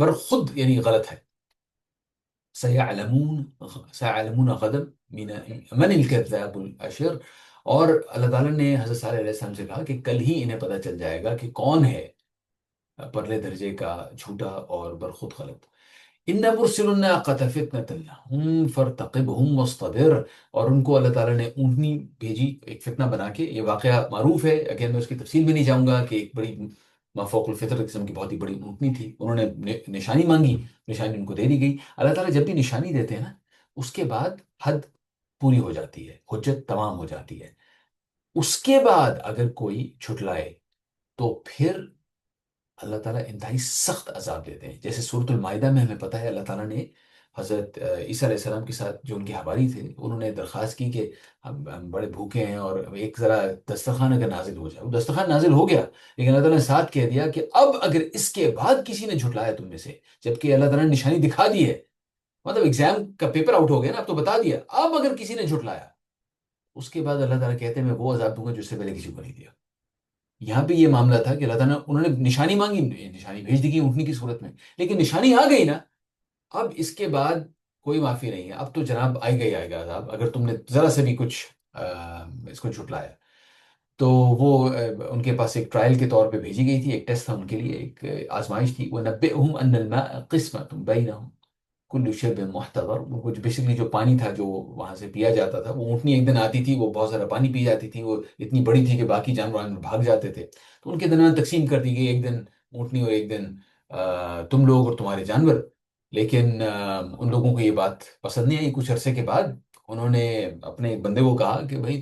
बरखुद यानी गलत है। सयअलमून सयअलमून गदन मिन मन कज़्ज़ाबुल अशर। और अल्लाह ताला ने हज़रत सालेह अलैहिस्सलाम से कहा कि कल ही इन्हें पता चल जाएगा कि कौन है परले दर्जे का झूठा और बरखुद गलत। इन्ना मुरसिलुन्नाक़त फ़ितनतन लहुम फ़र्तक़िबहुम वस्तबिर। और उनको अल्लाह ताला ने ऊँटनी भेजी एक फितना बना के। ये वाक़या मारूफ है, अगेन मैं उसकी तफसील में नहीं जाऊँगा कि एक बड़ी माफ़ौक़ुल फ़ितर किस्म की बहुत ही बड़ी ऊँटनी थी। उन्होंने निशानी मांगी, निशानी उनको दे दी गई। अल्लाह ताला जब भी निशानी देते हैं ना, उसके बाद हद पूरी हो जाती है, हुज्जत तमाम हो जाती है। उसके बाद अगर कोई झुठलाए तो फिर अल्लाह ताला इंतहाई सख्त अजाब देते हैं। जैसे सूरतुल माइदा में हमें पता है अल्लाह ताला ने हज़रत ईसा अलैहिस्सलाम के साथ जो उनके हवारी थे, उन्होंने दरख्वास्त की कि हम बड़े भूखे हैं और एक ज़रा दस्तरखान अगर नाजिल हो जाए। वो दस्तरखान नाजिल हो गया, लेकिन अल्लाह ताला ने साथ कह दिया कि अब अगर इसके बाद किसी ने झुटलाया तुम में से, जबकि अल्लाह ताला ने निशानी दिखा दी है, मतलब एग्जाम का पेपर आउट हो गया ना, अब तो बता दिया, अब अगर किसी ने झुटलाया, उसके बाद अल्लाह ताला कहते हैं मैं वो अजाब दूंगा जिससे पहले किसी को नहीं दिया। यहाँ पे ये मामला था कि अल्लाह ताला उन्होंने निशानी मांगी, निशानी भेज दी गई ऊँटनी की सूरत में, लेकिन निशानी आ गई ना, अब इसके बाद कोई माफी नहीं है। अब तो जनाब आई गई आएगा अजाब अगर तुमने जरा से भी कुछ इसको झुटलाया। तो वो उनके पास एक ट्रायल के तौर पे भेजी गई थी, एक टेस्ट था उनके लिए, एक आजमाइश थी। वो नब्बेहुम अन्नल माअ क़िस्मतुन बैनहुम कुल्लु शरबिन मुहतदर। वो कुछ बेसिकली जो पानी था जो वहां से पिया जाता था, वो ऊँटनी एक दिन आती थी, वो बहुत सारा पानी पी जाती थी, वो इतनी बड़ी थी कि बाकी जानवर भाग जाते थे, तो उनके दरमियान तकसीम कर दी गई, एक दिन ऊँटनी और एक दिन तुम लोग और तुम्हारे जानवर। लेकिन उन लोगों को ये बात पसंद नहीं आई। कुछ अरसे के बाद उन्होंने अपने एक बंदे को कहा कि भाई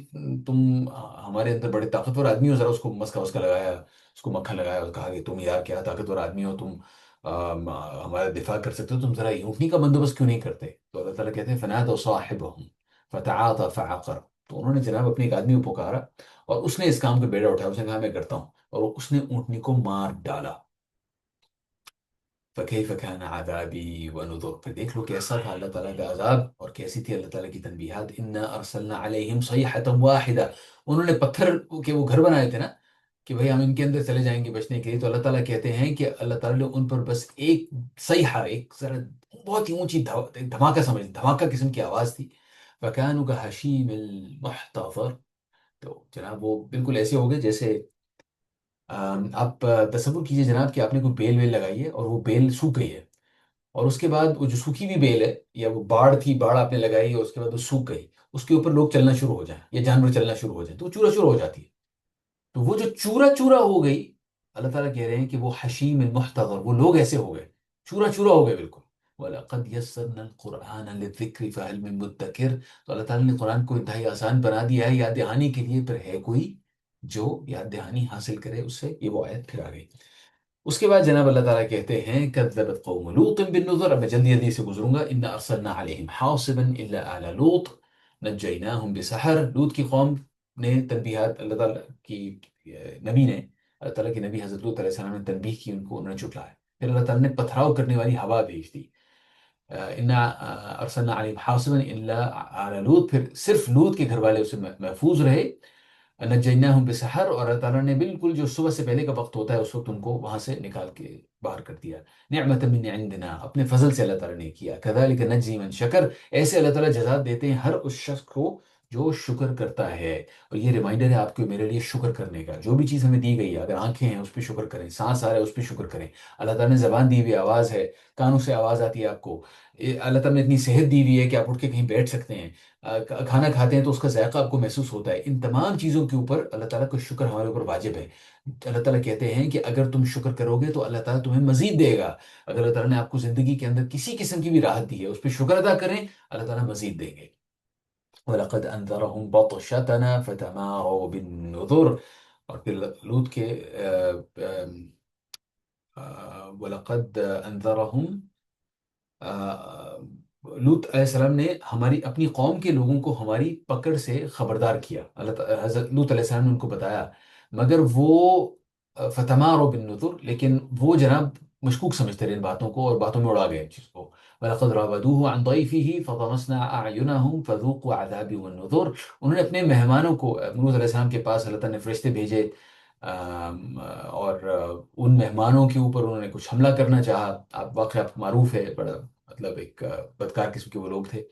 तुम हमारे अंदर बड़े ताकतवर आदमी हो, जरा उसको मस्का वस्का लगाया, उसको मक्खन लगाया और कहा कि तुम यार क्या ताकतवर आदमी हो, तुम हमारा दिफा कर सकते हो, तुम जरा ऊँटनी का बंदोबस्त क्यों नहीं करते? तो अल्लाह ताला कहते हैं फनादौ साहिबहुम फतआता फअक़र। तो उन्होंने जनाब अपने एक आदमी को पुकारा और उसने इस काम का बेड़ा उठाया, उसने कहा मैं करता हूँ, और उसने ऊँटनी को मार डाला। फ़कैफ़ कान अज़ाबी व नुज़ुर। फिर देख लो कैसा था अल्लाह ताला का अज़ाब और कैसी थी अल्लाह ताला की तनबीहात। इन्ना अरसलना अलैहिम सयहतम वाहिदा। उन्होंने पत्थर के वो घर बनाए थे ना कि भाई हम इनके अंदर चले जाएंगे बचने के लिए, तो अल्लाह ताला कहते हैं कि अल्लाह ताला ने उन पर बस एक सैहा, एक जरा बहुत ही ऊंची धमाका, समझ धमाका किस्म की आवाज़ थी। फ़कानू का हशीम मुहतज़र। तो जनाब वो बिल्कुल ऐसे हो गए जैसे आप तसव्वुर कीजिए जनाब कि आपने कोई बेल वेल लगाई है और वो बेल सूख गई है, और उसके बाद वो जो सूखी हुई बेल है, या वो बाढ़ थी, बाढ़ आपने लगाई है, उसके बाद वो सूख गई, उसके ऊपर लोग चलना शुरू हो जाए या जानवर चलना शुरू हो जाए तो वो चूरा चूरा हो जाती है। तो वो जो चूरा चूरा हो गई, अल्लाह ताला कह रहे हैं कि वो हशीम मुहतज़र, वो लोग ऐसे हो गए, चूरा चूरा हो गए बिल्कुल। वलक़द यस्सरना अल-क़ुरआन लिज़्ज़िक्रि फ़हल मिन मुद्दकिर। तो अल्लाह ताला ने कुरान को इंतहाई आसान बना दिया है याद दहानी के लिए, पर है कोई जो याद दहानी हासिल करे उससे। ये वो आयत फिर आ गई। उसके बाद जनाब अल्लाह ताला कहते हैं कज़्ज़बत कौम लूत बिन्नुज़ुर। अब मैं जल्दी जल्दी से गुजरूंगा। इन्ना अरसलना अलैहिम हासिबन इल्ला आला लूत नज्जैनाहुम बिसहर। लूत की कौम ने तनबीहात अल्लाह ताला की, नबी ने, अल्लाह ताला के नबी हज़रत लूत अलैहिस्सलाम ने तनबीह की उनको, उन्होंने झुठलाया। फिर अल्लाह ताला ने पथराव करने वाली हवा भेज दी। इन्ना अरसलना अलैहिम हासिबन इल्ला आला लूत। फिर सिर्फ लूत के घर वाले उसे महफूज रहे। नज्जैनाहुम बिसहर, और अल्लाह ताला ने बिल्कुल जो सुबह से पहले का वक्त होता है उस वक्त उनको वहां से निकाल के बाहर कर दिया। निअमतन मिन इंदिना, अपने फजल से अल्लाह ताला ने किया। कज़ालिक नज्जी मन शकर, ऐसे अल्लाह ताला जज़ा देते हैं हर उस शख्स को जो शुक्र करता है। और ये रिमाइंडर है आपके मेरे लिए शुक्र करने का। जो भी चीज़ हमें दी गई है, अगर आंखें हैं उस पर शुक्र करें, सांस आ रहा है उस पर शुक्र करें। अल्लाह ताला ने जबान दी हुई, आवाज़ है, कानों से आवाज़ आती है आपको। अल्लाह ताला ने इतनी सेहत दी हुई है कि आप उठ के कहीं बैठ सकते हैं। खाना खाते हैं तो उसका जायका आपको महसूस होता है। इन तमाम चीज़ों के ऊपर अल्लाह ताला का शुक्र हमारे ऊपर वाजिब है। अल्लाह ताला कहते हैं कि अगर तुम शुक्र करोगे तो अल्लाह ताला तुम्हें मजीद देगा। अगर अल्लाह ताला ने आपको ज़िंदगी के अंदर किसी किस्म की भी राहत दी है, उस पर शुक्र अदा करें, अल्लाह ताला मजीद देंगे। वलक़द अंज़रहुम बतशतना फतमारौ बिन्नुज़ुर। और फिर लूत के वलक़द अंज़रहुम, लूत अलैहिस्सलाम ने हमारी अपनी कौम के लोगों को हमारी पकड़ से खबरदार किया। हज़रत लूत अलैहिस्सलाम ने उनको बताया, मगर वो फतमारो बिन नुज़ुर, लेकिन वो जनाब मशकूक समझते रहे इन बातों को और बातों में उड़ा गए चीज़ को। वलक़द रावदूहु अन ज़ैफ़िही फ़तमसना अअयुनहुम फ़ज़ूक़ू अज़ाबी वन नुज़ुर। उन्होंने अपने मेहमानों को, लूत अलैहिस्सलाम के पास अल्लाह ताला ने फरिश्ते भेजे, और उन मेहमानों के ऊपर उन्होंने कुछ हमला करना चाहा। आप वाक़या आपको मारूफ है, बड़ा मतलब एक बदकार किस्म के वो लोग थे।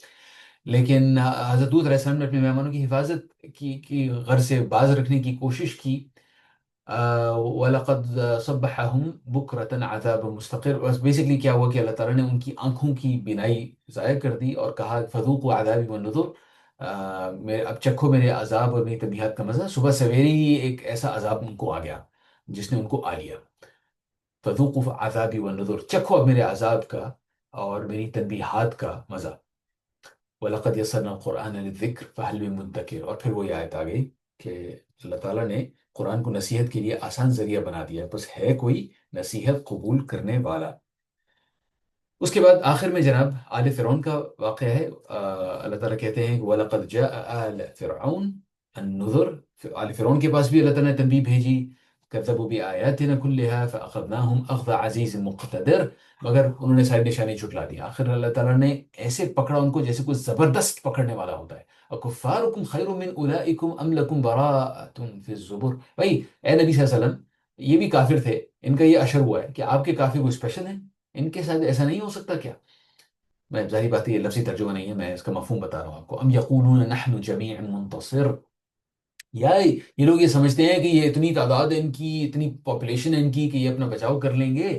लेकिन हज़रत लूत अलैहिस्सलाम ने अपने मेहमानों की हिफाजत की गर्ज से बाज रखने की कोशिश की। वलक़द सब्बहहुम बुक्रतन अज़ाब मुस्तक़िर। बस बेसिकली क्या हुआ कि अल्लाह ताला ने उनकी आंखों की बिनाई ज़ाया कर दी और कहा फ़ज़ूक़ू अज़ाबी वन नुज़ुर। मैं अब चखो मेरे अजाब और मेरी तबीयत का मज़ा। सुबह सवेरे ही एक ऐसा अजाब उनको आ गया जिसने उनको आ लिया। फ़ज़ूक़ू अज़ाबी वन नुज़ुर, चखो अब मेरे अजाब का और मेरी तनबीहात का मज़ा। वलक़द यस्सरना क़ुरआन लिज़्ज़िक्र फ़हल मिन मुद्दकिर। और फिर वो ये आयत आ गई कि अल्लाह ताला ने कुरान को नसीहत के लिए आसान जरिया बना दिया, बस है कोई नसीहत कबूल करने वाला। उसके बाद आखिर में जनाब आले फ़िरौन का वाक़या है। अल्लाह ताला कहते हैं वलक़द जाअ आल फ़िरऔन अन्नुज़ुर। आले फ़िरौन के पास भी अल्लाह ताला ने तनबीह भेजी। कज़्ज़बू बिआयातिना कुल्लिहा फ़अख़ज़नाहुम अख़ज़ अज़ीज़ मुक़तदिर। मगर उन्होंने सारी निशानी झुठला दी। आखिर अल्लाह ताला ने ऐसे पकड़ा उनको जैसे कोई ज़बरदस्त पकड़ने वाला होता है। अकुफ़्फ़ारुकुम ख़ैरुम मिन उलाइकुम अम लकुम बराअतुन फ़िज़्ज़ुबुर। भाई ए नबी सल्लल्लाहु अलैहि वसल्लम, ये भी काफिर थे, इनका ये अशर हुआ है कि आपके काफिर कोई स्पेशल हैं, इनके साथ ऐसा नहीं हो सकता क्या? मैं ज़ाहिर बात है ये लफ्ज़ी तर्जुमा नहीं है, मैं इसका मफ़हूम बता रहा हूँ आपको। अम यक़ूलून नहनु जमीउन मुंतसिर। या ये लोग ये समझते हैं कि ये इतनी तादाद है इनकी, इतनी पॉपुलेशन है इनकी कि ये अपना बचाव कर लेंगे।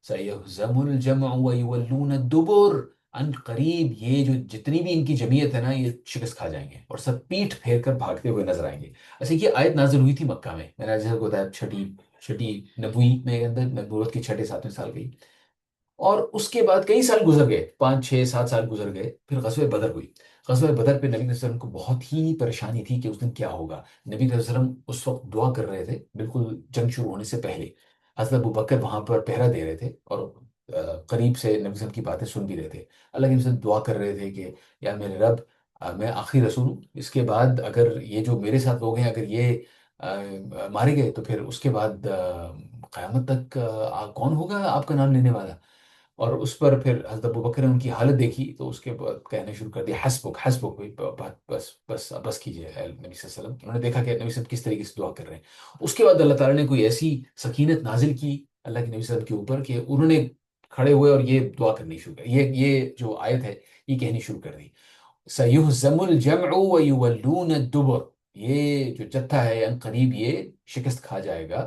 सयहज़मुल जमअ व युवल्लून दुबुर। अन करीब ये जो जितनी भी इनकी जमीयत है ना, ये शिकस्त खा जाएंगे और सब पीठ फेर कर भागते हुए नजर आएंगे। अच्छा, ये आयत नाजिल हुई थी मक्का में, मैंने जैसे बताया छठी छठी नबुई में अंदर, नबूवत की छठे सातवें साल गई। और उसके बाद कई साल गुजर गए, 5 6 7 साल गुजर गए, फिर ग़ज़वे बदर हुई। ग़ज़वे बदर पे नबी वसल्लम को बहुत ही परेशानी थी कि उस दिन क्या होगा। नबी वसल्लम उस वक्त दुआ कर रहे थे, बिल्कुल जंग शुरू होने से पहले। हज़रत अबू बकर वहाँ पर पहरा दे रहे थे और करीब से नबी वसल्लम की बातें सुन भी रहे थे। अल्लाह के वसल्लम दुआ कर रहे थे कि यार मेरे रब, मैं आखिरी रसूल हूँ, इसके बाद अगर ये जो मेरे साथ लोग हैं अगर ये मारे गए तो फिर उसके बाद क़यामत तक कौन होगा आपका नाम लेने वाला? और उस पर फिर हज़रत अबू बकर ने उनकी हालत देखी तो उसके बाद कहने शुरू कर दिया, हस्बुक हस्बुक भाई, बस बस अब बस कीजिए नबी सल्लल्लाहु अलैहि वसल्लम। उन्होंने देखा कि नबी वसल्लम किस तरीके से दुआ कर रहे हैं। उसके बाद अल्लाह ताला ने कोई ऐसी सकीनत नाजिल की अल्लाह के नबी सल्लल्लाहु अलैहि वसल्लम के ऊपर कि उन्होंने खड़े हुए और ये दुआ करनी शुरू कर, ये जो आयत है ये कहनी शुरू कर दी, सयुहज़मुल जमउ व युवल्लून दुबर। ये जो जत्था है अन करीब ये शिकस्त खा जाएगा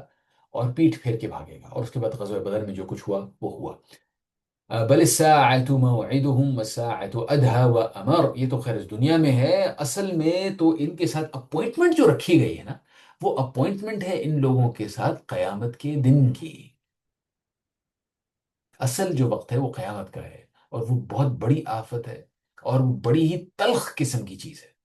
और पीठ फेर के भागेगा। और उसके बाद ग़ज़वा बदर में जो कुछ हुआ वो हुआ। बल साअतु मौइदुहुम वस्साअतु अदहा व अमर। ये तो खैर इस दुनिया में है, असल में तो इनके साथ अपॉइंटमेंट जो रखी गई है ना, वो अपॉइंटमेंट है इन लोगों के साथ क़यामत के दिन की। असल जो वक्त है वो क़यामत का है, और वो बहुत बड़ी आफत है, और वो बड़ी ही तल्ख किस्म की चीज़ है।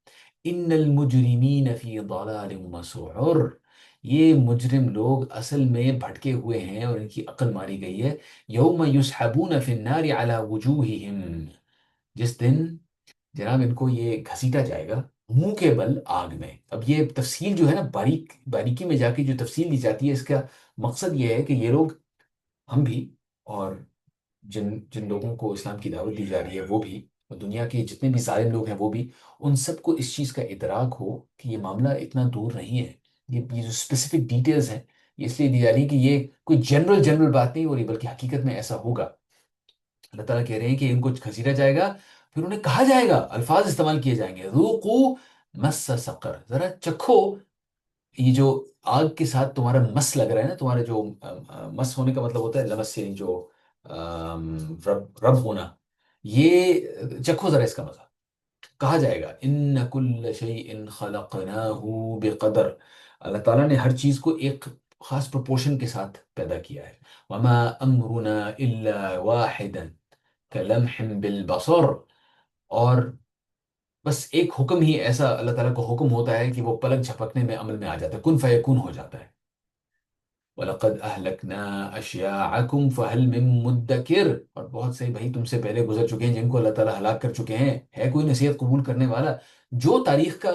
इन्नल मुजरिमीन फी दलालिम मसऊर। ये मुजरिम लोग असल में भटके हुए हैं और इनकी अक्ल मारी गई है। यौम युसहबून फिन्नारि अला वुजूहिहिम। जिस दिन जनाब इनको ये घसीटा जाएगा मुंह के बल आग में। अब ये तफसील जो है ना, बारीकी में जाके जो तफसील दी जाती है, इसका मकसद ये है कि ये लोग, हम भी, और जिन जिन लोगों को इस्लाम की दावत दी जा रही है वो भी, और दुनिया के जितने भी जालिम लोग हैं वो भी, उन सबको इस चीज़ का इदराक हो कि ये मामला इतना दूर नहीं है। ये जो स्पेसिफिक डिटेल्स हैं ये इसलिए दी जा रही है कि ये कोई जनरल जनरल बात नहीं हो रही, बल्कि हकीकत में ऐसा होगा। अल्लाह ताला कह रहे हैं कि इनको घसीटा जाएगा, फिर उन्हें कहा जाएगा, अल्फाज इस्तेमाल किए जाएंगे, ज़ूक़ू मस्स सक़र, जरा चखो ये जो आग के साथ तुम्हारा मस लग रहा है ना, तुम्हारे जो मस होने का मतलब होता है लमस से जो रब रब होना, ये चखो जरा इसका मजा। कहा जाएगा इन्न कुल्ल शैइन खलक़नाहु बिक़दर। अल्लाह ताला ने हर चीज को एक खास प्रोपोर्शन के साथ पैदा किया है। वमा अमरुना इल्ला वाहिदन कलम्हिन बिल बसर। और बस एक हुक्म ही ऐसा अल्लाह ताला को हुक्म होता है कि वो पलक झपकने में अमल में आ जाता है, कुन फयकून हो जाता है। वलक़द अहलकना अशयाअकुम फहल मिन मुद्दकिर। और बहुत से भाई तुमसे पहले गुजर चुके हैं जिनको अल्लाह ताला हलाक कर चुके हैं, है कोई नसीहत कबूल करने वाला? जो तारीख का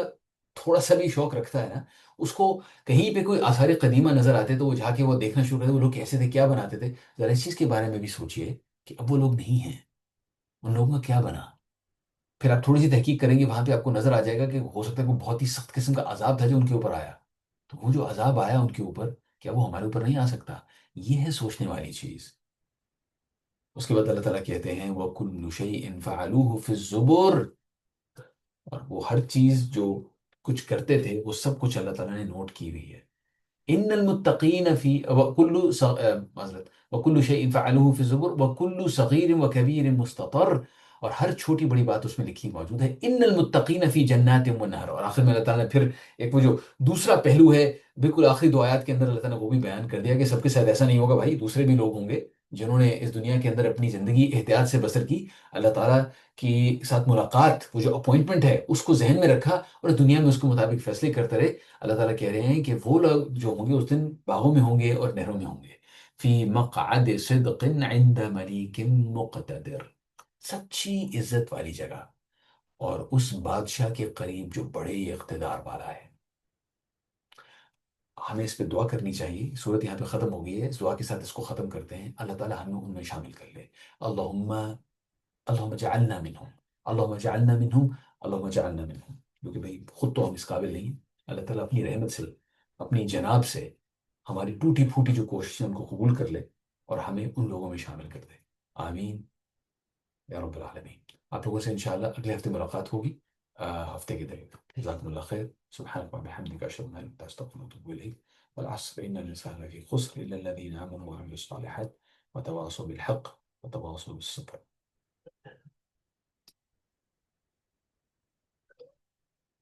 थोड़ा सा भी शौक रखता है ना, उसको कहीं पे कोई आसार कदीमा नजर आते तो वो जाके वो देखना शुरू करते, वो लोग कैसे थे, क्या बनाते थे। जरा इस चीज के बारे में भी सोचिए कि अब वो लोग नहीं हैं, उन लोगों का क्या बना। फिर आप थोड़ी सी तहकीक करेंगे, वहां पे आपको नजर आ जाएगा कि हो सकता है कोई बहुत ही सख्त किस्म का अजाब था जो उनके ऊपर आया। तो वो जो अजाब आया उनके ऊपर, क्या वो हमारे ऊपर नहीं आ सकता? ये है सोचने वाली चीज। उसके बाद अल्लाह ताला कहते हैं वह कुल्लु शैइन फ़अलूहु फ़िज़ ज़ुबुर। और वो हर चीज जो कुछ करते थे वो सब कुछ अल्लाह ताला ने नोट की हुई है। इन्नल मुत्तकीन फी माज़रत वकुल्लु शैइन फ़अलूहु फ़ी ज़ुबुर वकुल्लु सगीर व कबीर मुस्ततर। और हर छोटी बड़ी बात उसमें लिखी मौजूद है। इन्नल मुत्तकीन फी जन्नातिन व नहर। और आखिर में अल्लाह ताला ने फिर एक वो जो दूसरा पहलू है, बिल्कुल आखिरी दो आयत के अंदर अल्लाह ताला ने वो भी बयान कर दिया कि सबके साथ ऐसा नहीं होगा भाई, दूसरे भी लोग होंगे जिन्होंने इस दुनिया के अंदर अपनी ज़िंदगी एहतियात से बसर की, अल्लाह ताला के साथ मुलाकात, वो जो अपॉइंटमेंट है उसको जहन में रखा और दुनिया में उसके मुताबिक फैसले करते रहे। अल्लाह ताला कह रहे हैं कि वो लोग जो होंगे उस दिन बागों में होंगे और नहरों में होंगे। फी मक़अद सिद्क़िन इंद मलीकिन मुक़तदिर। सच्ची इज्जत वाली जगह, और उस बादशाह के करीब जो बड़े इख्तिदार वाला है। हमें इस पे दुआ करनी चाहिए। सूरत यहाँ पे ख़त्म हो गई है, इस दुआ के साथ इसको ख़त्म करते हैं, अल्लाह ताला हमें उनमें शामिल कर ले। अल्लाहुम्मा अल्लाहुम्मा जअलना मिनहुम, अल्लाहुम्मा जअलना मिनहुम, अल्लाहुम्मा जअलना मिनहुम। क्योंकि भाई खुद तो हम इस काबिल नहीं हैं। अल्लाह ताला अपनी रहमत से, अपनी जनाब से हमारी टूटी फूटी जो कोशिशें उनको कबूल कर ले और हमें उन लोगों में शामिल कर दे। आमीन या रब्बल आलमीन। आप लोगों से इंशाअल्लाह अगले हफ्ते मुलाकात होगी, हफ्ते के दिन। जज़ाकुमुल्लाह खैर। सुब्हानक व बिहम्दिका अशहदु अन ला इलाहा इल्ला अंता अस्तगफिरुका व अतूबु इलैक। वल अस्र इन्नल इंसाना लफी खुस्र इल्ला الذين आमनू व अमिलुस सालिहात व तवासौ बिल हक़ व तवासौ बिस सब्र।